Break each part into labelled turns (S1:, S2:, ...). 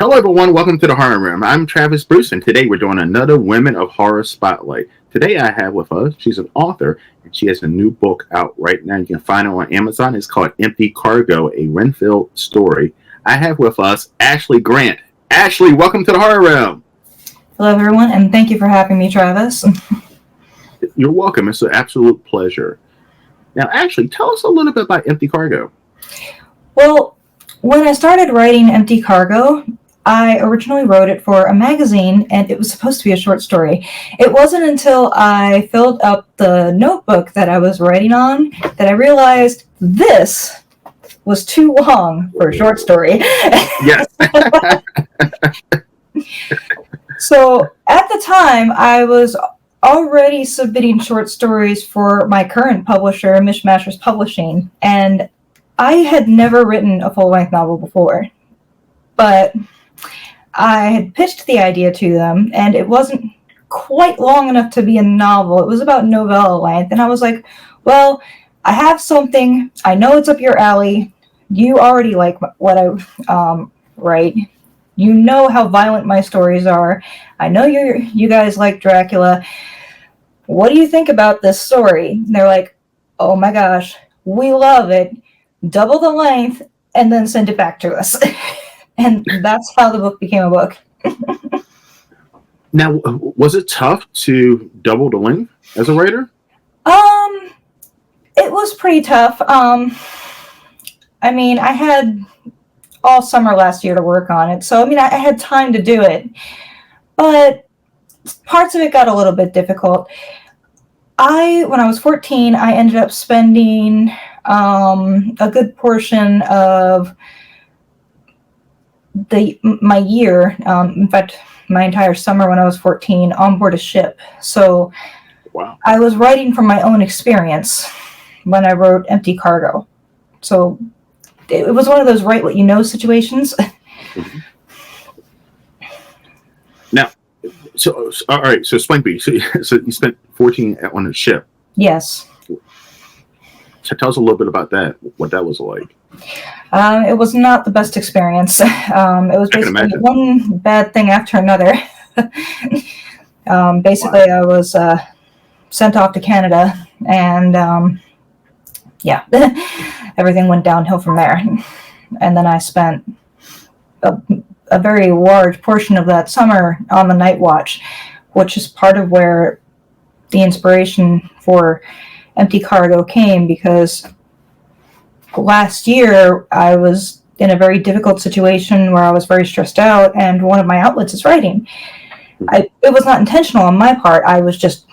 S1: Hello, everyone. Welcome to the Horror Room. I'm Travis Bruce, and today we're doing another Women of Horror Spotlight. Today I have with us, she's an author, and she has a new book out right now. You can find it on Amazon. It's called Empty Cargo, a Renfield story. I have with us Ashley Grant. Ashley, welcome to the Horror Room.
S2: Hello, everyone, and thank you for having me, Travis.
S1: You're welcome. It's an absolute pleasure. Now, Ashley, tell us a little bit about Empty Cargo.
S2: Well, when I started writing Empty Cargo, I originally wrote it for a magazine, and it was supposed to be a short story. It wasn't until I filled up the notebook that I was writing on that I realized this was too long for a short story.
S1: Yes.
S2: So at the time, I was already submitting short stories for my current publisher, Mishmashers Publishing, and I had never written a full-length novel before, but I had pitched the idea to them, and it wasn't quite long enough to be a novel. It was about novella length, and I was like, well, I have something. I know it's up your alley. You already like what I write. You know how violent my stories are. I know you guys like Dracula. What do you think about this story? And they're like, oh my gosh, we love it. Double the length, and then send it back to us. And that's how the book became a book.
S1: Now, was it tough to double the length as a writer?
S2: It was pretty tough. I mean, I had all summer last year to work on it, so I had time to do it. But parts of it got a little bit difficult. When I was 14, I ended up spending a good portion of my year, in fact, my entire summer when I was 14, on board a ship. So
S1: wow.
S2: I was writing from my own experience when I wrote Empty Cargo. So it was one of those write what you know situations.
S1: Mm-hmm. Now, so all right, so explain to me. So you spent 14 on a ship.
S2: Yes.
S1: So tell us a little bit about that, what that was like.
S2: It was not the best experience. It was basically one bad thing after another. Basically, wow. I was sent off to Canada, and yeah, everything went downhill from there. And then I spent a very large portion of that summer on the night watch, which is part of where the inspiration for Empty Cargo came, because last year I was in a very difficult situation where I was very stressed out, and one of my outlets is writing. It was not intentional on my part. I was just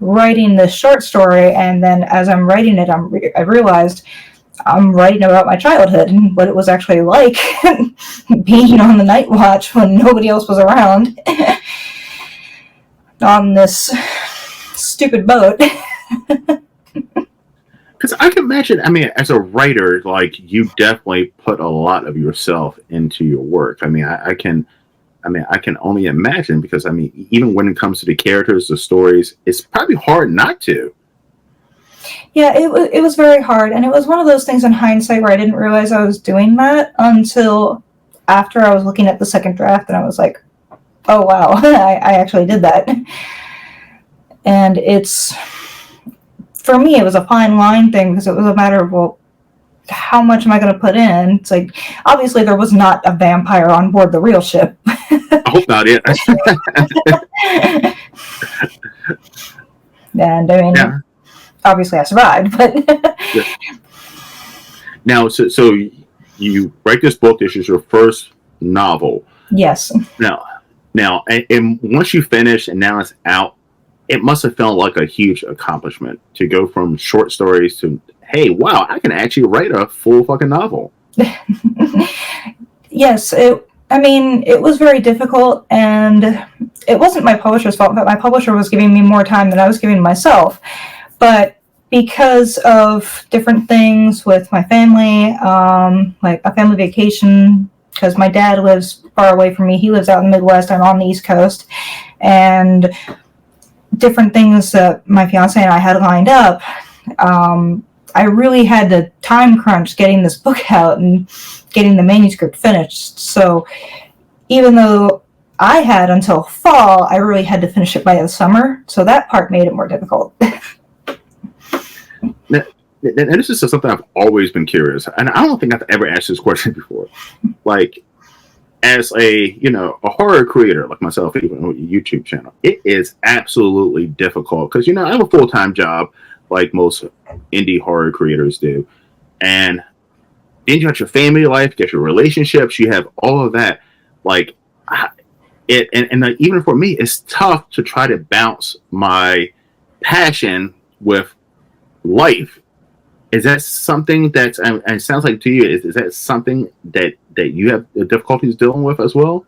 S2: writing this short story, and then as I'm writing it, I realized I'm writing about my childhood and what it was actually like being on the night watch when nobody else was around on this stupid boat.
S1: Because I can imagine, as a writer, like, you definitely put a lot of yourself into your work. I can only imagine, because even when it comes to the characters, the stories, it's probably hard not to.
S2: Yeah, it was very hard, and it was one of those things in hindsight where I didn't realize I was doing that until after I was looking at the second draft, and I was like, oh wow, I actually did that. And for me, it was a fine line thing, because it was a matter of, well, how much am I going to put in? It's like, obviously there was not a vampire on board the real ship.
S1: I hope not, yeah.
S2: And yeah. Obviously I survived, but
S1: yeah. Now, so you write this book. This is your first novel.
S2: Yes.
S1: Now, and once you finish and now it's out, it must have felt like a huge accomplishment to go from short stories to, hey, wow, I can actually write a full fucking novel.
S2: Yes, it was very difficult, and it wasn't my publisher's fault, but my publisher was giving me more time than I was giving myself. But because of different things with my family, like a family vacation, because my dad lives far away from me. He lives out in the Midwest. I'm on the East Coast. And different things that my fiance and I had lined up, I really had to time crunch getting this book out and getting the manuscript finished. So even though I had until fall, I really had to finish it by the summer. So that part made it more difficult.
S1: And this is something I've always been curious, and I don't think I've ever asked this question before. Like, as a horror creator like myself, even on a YouTube channel, it is absolutely difficult because I have a full-time job like most indie horror creators do, and then you got your family life, you got your relationships, you have all of that. Like, even for me, it's tough to try to balance my passion with life. Is that something that's, and it sounds like to you, is that something that you have difficulties dealing with as well?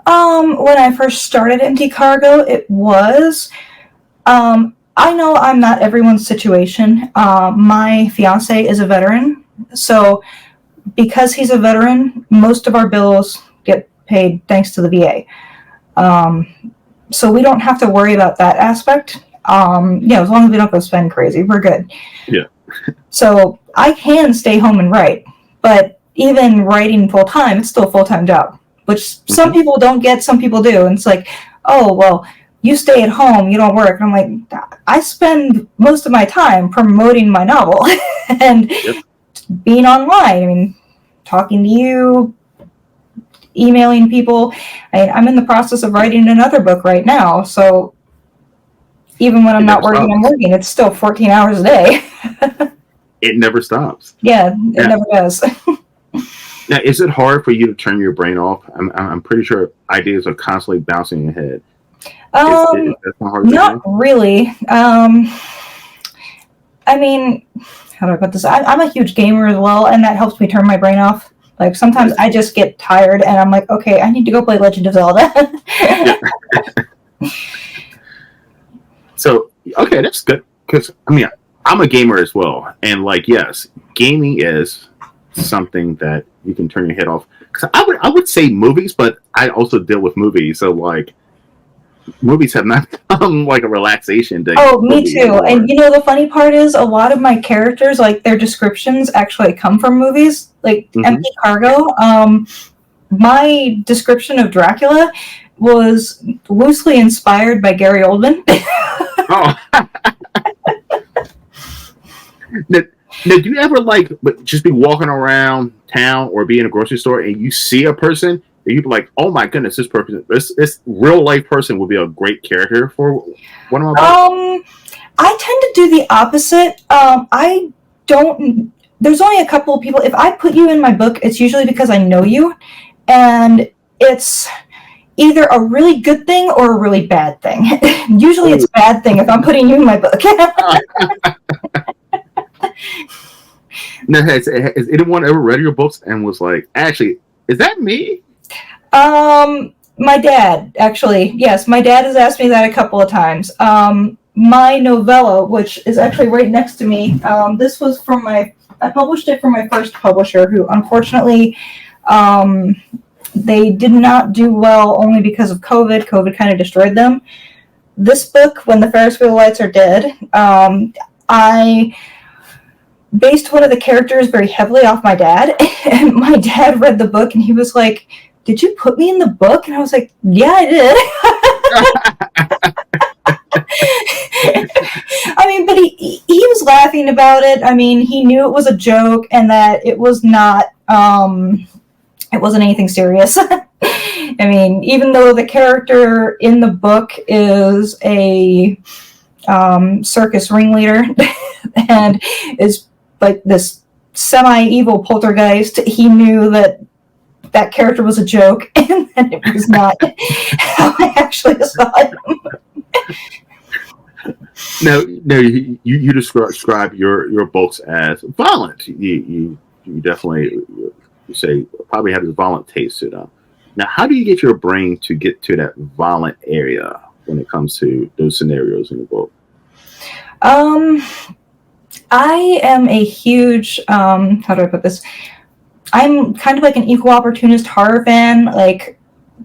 S2: When I first started Empty Cargo, it was. I know I'm not everyone's situation. My fiance is a veteran, so because he's a veteran, most of our bills get paid thanks to the VA. So we don't have to worry about that aspect. As long as we don't go spend crazy, we're good.
S1: Yeah.
S2: So I can stay home and write, but even writing full time, it's still a full time job, which some people don't get, some people do. And it's like, oh, well, you stay at home, you don't work. And I'm like, I spend most of my time promoting my novel and being online. I mean, talking to you, emailing people. I'm in the process of writing another book right now. So even when I'm not working, I'm working. It's still 14 hours a day.
S1: It never stops.
S2: Yeah, it never does.
S1: Now, is it hard for you to turn your brain off? I'm pretty sure ideas are constantly bouncing in your head.
S2: Not really. I mean, how do I put this? I'm a huge gamer as well, and that helps me turn my brain off. Like, sometimes I just get tired, and I'm like, okay, I need to go play Legend of Zelda.
S1: So, okay, that's good. Because, I'm a gamer as well. And, yes, gaming is something that you can turn your head off. Because I would say movies, but I also deal with movies. So, movies have not become, a relaxation day.
S2: Oh, me too. Anymore. And, the funny part is a lot of my characters, their descriptions actually come from movies. Empty Cargo. My description of Dracula was loosely inspired by Gary Oldman.
S1: Oh. Now, do you ever just be walking around town or be in a grocery store and you see a person and you be like, oh my goodness, this real life person would be a great character for one of my books?
S2: I tend to do the opposite. There's only a couple of people. If I put you in my book, it's usually because I know you, and it's either a really good thing or a really bad thing. Usually it's a bad thing if I'm putting you in my book.
S1: Now, has anyone ever read your books and was like, actually, is that me?
S2: My dad, actually. Yes, my dad has asked me that a couple of times. My novella, which is actually right next to me, this was I published it from my first publisher, who unfortunately, they did not do well only because of COVID. COVID kind of destroyed them. This book, When the Ferris Wheel Lights Are Dead, I based one of the characters very heavily off my dad. And my dad read the book and he was like, did you put me in the book? And I was like, yeah, I did. But he was laughing about it. He knew it was a joke and that it was not, it wasn't anything serious. Even though the character in the book is a circus ringleader and is like this semi-evil poltergeist, he knew that character was a joke and that it was not how I actually saw him.
S1: Now you describe your books as violent. You definitely, you say, probably have this violent taste to them. Now, how do you get your brain to get to that violent area when it comes to those scenarios in the book?
S2: I am a huge, how do I put this? I'm kind of like an equal opportunist horror fan.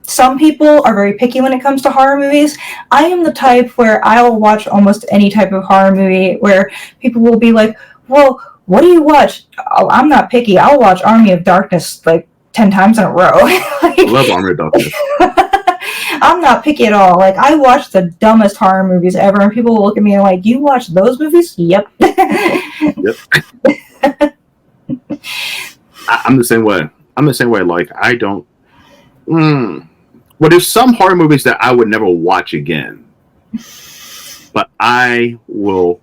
S2: Some people are very picky when it comes to horror movies. I am the type where I'll watch almost any type of horror movie where people will be like, well, what do you watch? Oh, I'm not picky. I'll watch Army of Darkness like 10 times in a row.
S1: I love Armored Darkness.
S2: I'm not picky at all. Like, I watch the dumbest horror movies ever, and people will look at me and like, you watch those movies? Yep.
S1: Yep. I'm the same way. I'm the same way. Like, I don't. Well, there's some horror movies that I would never watch again, but I will.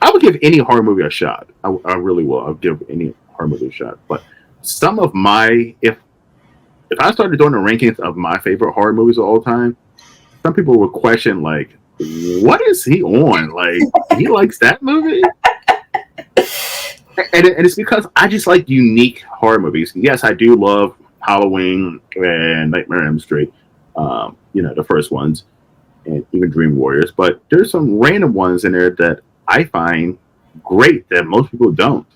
S1: I would give any horror movie a shot. I really will. I'll give any horror movie a shot. But some of my if I started doing the rankings of my favorite horror movies of all time, some people would question like, what is he on? Like, he likes that movie? And it's because I just like unique horror movies. Yes, I do love Halloween and Nightmare on Elm Street, the first ones, and even Dream Warriors. But there's some random ones in there that I find great that most people don't.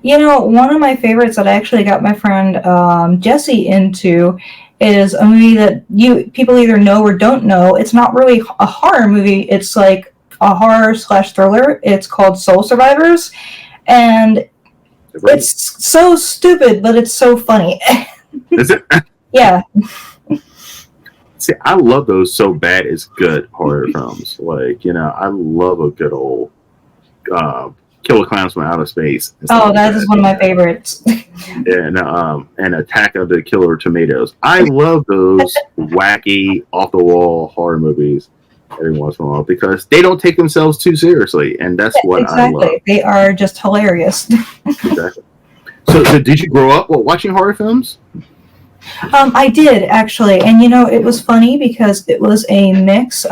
S2: One of my favorites that I actually got my friend Jesse into is a movie that people either know or don't know. It's not really a horror movie. It's like a horror/thriller. It's called Soul Survivors, and it's so stupid, but it's so funny.
S1: Is it?
S2: Yeah.
S1: See, I love those so bad it's good horror films. Like, I love a good old Killer Clowns from Outer Space.
S2: Oh, that is one of my favorites.
S1: And Attack of the Killer Tomatoes. I love those wacky, off-the-wall horror movies every once in a while because they don't take themselves too seriously, and that's what I love.
S2: They are just hilarious.
S1: Exactly. So did you grow up watching horror films?
S2: I did, actually. And, it was funny because it was a mix.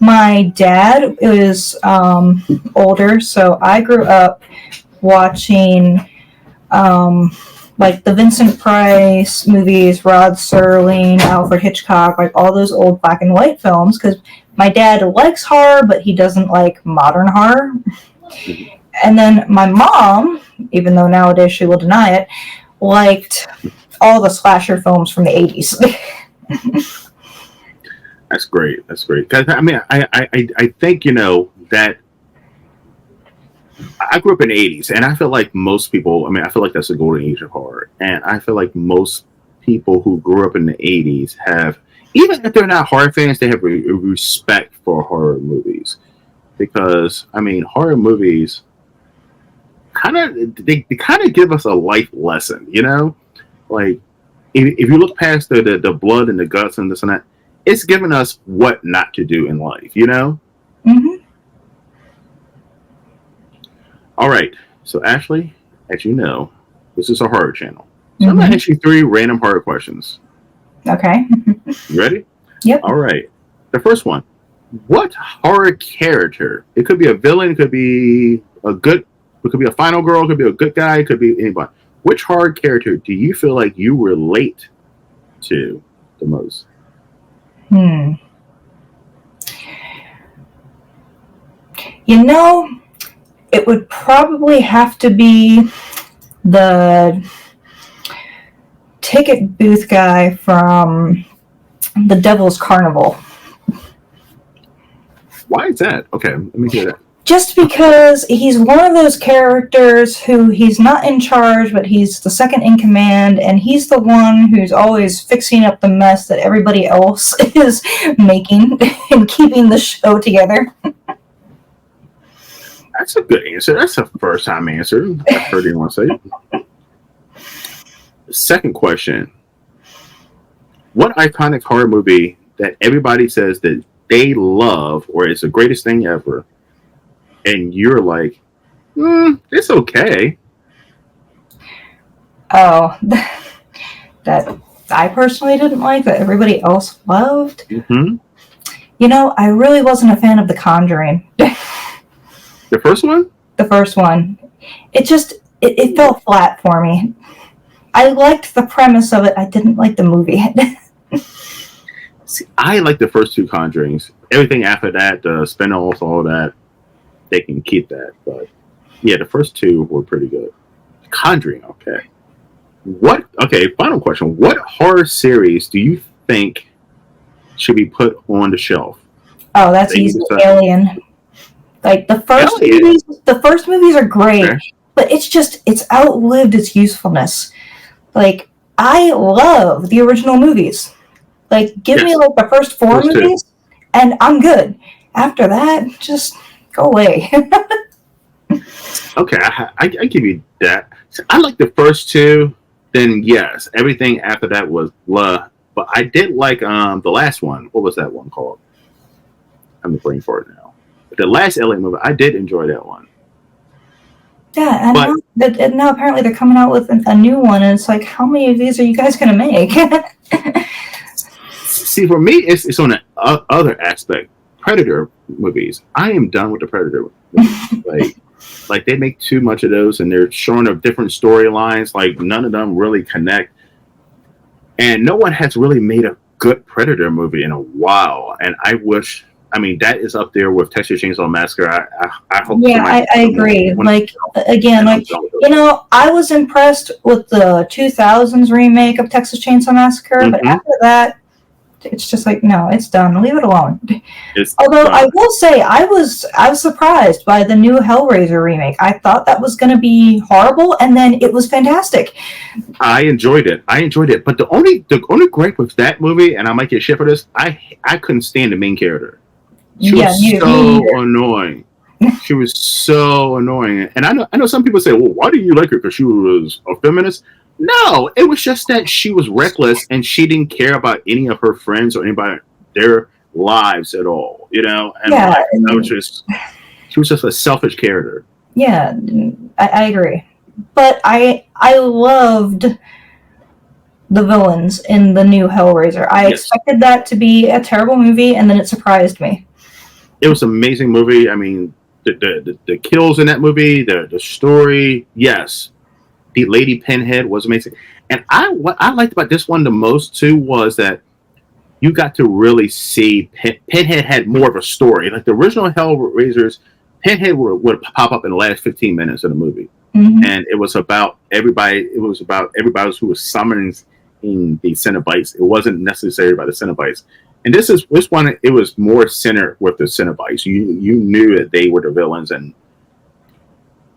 S2: My dad is older, so I grew up watching like the Vincent Price movies, Rod Serling, Alfred Hitchcock, like all those old black and white films, because my dad likes horror, but he doesn't like modern horror. And then my mom, even though nowadays she will deny it, liked all the slasher films from the 80s.
S1: That's great. That's great. I mean, I think, that I grew up in the 80s, and I feel like most people, I feel like that's the golden age of horror. And I feel like most people who grew up in the 80s have, even if they're not horror fans, they have a respect for horror movies. Because, horror movies they kind of give us a life lesson, Like, if you look past the blood and the guts and this and that, it's giving us what not to do in life,
S2: Mm-hmm.
S1: All right. So, Ashley, as you know, this is a horror channel. So I'm going to ask you 3 random horror questions.
S2: Okay.
S1: You ready?
S2: Yep.
S1: All right. The first one. What horror character? It could be a villain. It could be a final girl. It could be a good guy. It could be anybody. Which horror character do you feel like you relate to the most?
S2: It would probably have to be the ticket booth guy from The Devil's Carnival.
S1: Why is that? Okay, let me hear that.
S2: Just because he's one of those characters who he's not in charge, but he's the second in command, and he's the one who's always fixing up the mess that everybody else is making and keeping the show together.
S1: That's a good answer. That's a first-time answer. I've heard anyone say it. Second question. What iconic horror movie that everybody says that they love or it's the greatest thing ever, and you're like, it's okay?
S2: Oh, that I personally didn't like, that everybody else loved?
S1: Mm-hmm.
S2: I really wasn't a fan of The Conjuring.
S1: The first one?
S2: The first one. It fell flat for me. I liked the premise of it. I didn't like the movie.
S1: See, I like the first 2 Conjurings. Everything after that, the spin-offs, all that, they can keep that. But yeah, the first 2 were pretty good. Conjuring, okay. Final question. What horror series do you think should be put on the shelf?
S2: Oh, that's easy. Alien. Like the first
S1: Elliot.
S2: movies, the first movies are great,
S1: Okay.
S2: but it's outlived its usefulness. Like I love the original movies. Like give me
S1: Yes.
S2: like the first four
S1: Those two.
S2: movies, and I'm good. After that, just go away.
S1: Okay, I give you that. So I like the first two. Then yes, everything after that was blah. But I did like the last one. What was that one called? I'm brain for it now. The last LA movie, I did enjoy that one.
S2: Yeah,
S1: But
S2: and now apparently they're coming out with a new one, and it's like, how many of these are you guys gonna make?
S1: see, for me, it's on the other aspect. Predator movies. I am done with the Predator movies. Like they make too much of those, and they're showing up different storylines. Like none of them really connect, and no one has really made a good Predator movie in a while. And I wish. I mean, that is up there with Texas Chainsaw Massacre. I hope.
S2: Yeah, I agree. Like again, like I was impressed with the 2000s remake of Texas Chainsaw Massacre, but after that, it's just like no, it's done. Leave it alone. Although I will say, I was surprised by the new Hellraiser remake. I thought that was going to be horrible, and then it was fantastic.
S1: I enjoyed it. But the only gripe with that movie, and I might get shit for this, I couldn't stand the main character. She was so annoying. She was so annoying. And I know some people say, well, why do you like her? Because she was a feminist? No, it was just that she was reckless and she didn't care about any of her friends or anybody, their lives at all, you know? And she was just a selfish character.
S2: Yeah, I agree. But I loved the villains in the new Hellraiser. I expected that to be a terrible movie, and then it surprised me.
S1: It was an amazing movie. I mean, the kills in that movie, the story, yes. The Lady Pinhead was amazing. And what I liked about this one the most, too, was that you got to really see Pinhead had more of a story. Like the original Hellraisers, Pinhead would pop up in the last 15 minutes of the movie.
S2: Mm-hmm.
S1: And it was about everybody. It was about everybody who was summoning the Cenobites. It wasn't necessarily about the Cenobites. And this one, it was more centered with the Cenobites. You knew that they were the villains and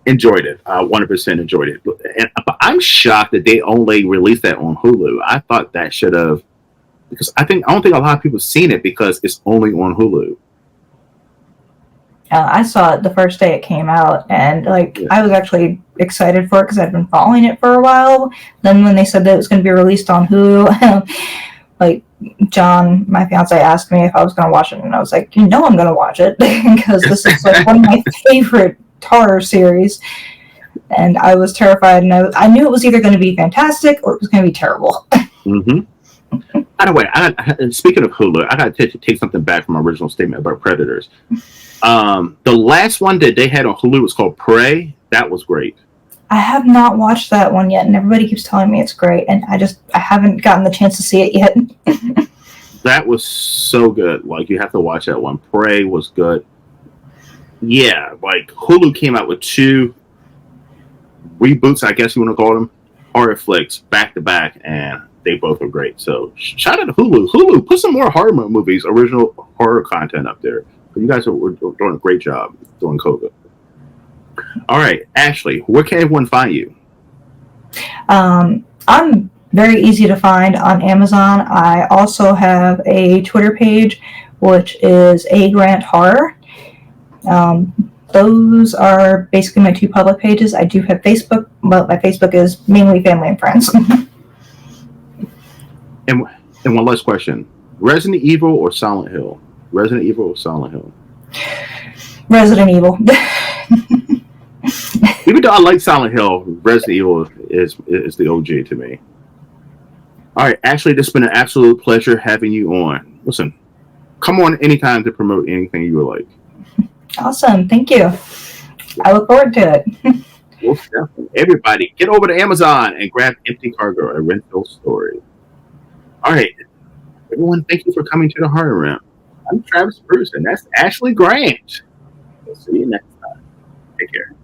S1: enjoyed it. 100% enjoyed it. But I'm shocked that they only released that on Hulu. I thought that should have, because I don't think a lot of people have seen it because it's only on Hulu.
S2: I saw it the first day it came out, and I was actually excited for it because I'd been following it for a while. Then when they said that it was going to be released on Hulu, John, my fiance, asked me if I was going to watch it, and I was like, I'm going to watch it because this is one of my favorite horror series. And I was terrified, and I knew it was either going to be fantastic or it was going to be terrible.
S1: Mm-hmm. By the way, speaking of Hulu, I got to take something back from my original statement about Predators. The last one that they had on Hulu was called Prey. That was great.
S2: I have not watched that one yet, and everybody keeps telling me it's great, and I haven't gotten the chance to see it yet.
S1: That was so good. Like, you have to watch that one. Prey was good. Yeah, like Hulu came out with 2 reboots, I guess you want to call them, horror flicks back to back, and they both are great. So shout out to Hulu. Hulu, put some more horror movies, original horror content up there. You guys were doing a great job during COVID. All right, Ashley, where can everyone find you?
S2: I'm very easy to find on Amazon. I also have a Twitter page, which is A Grant Horror. Those are basically my 2 public pages. I do have Facebook, but my Facebook is mainly family and friends.
S1: And one last question. Resident Evil or Silent Hill? Resident Evil or Silent Hill?
S2: Resident Evil.
S1: Even though I like Silent Hill, Resident Evil is the OG to me. All right, Ashley, this has been an absolute pleasure having you on. Listen, come on anytime to promote anything you would like.
S2: Awesome. Thank you. I look forward to it.
S1: Well, everybody, get over to Amazon and grab Empty Cargo, a RENFIELD story. All right, everyone, thank you for coming to the Horror Room. I'm Travis Bruce, and that's Ashley Grant. We'll see you next time. Take care.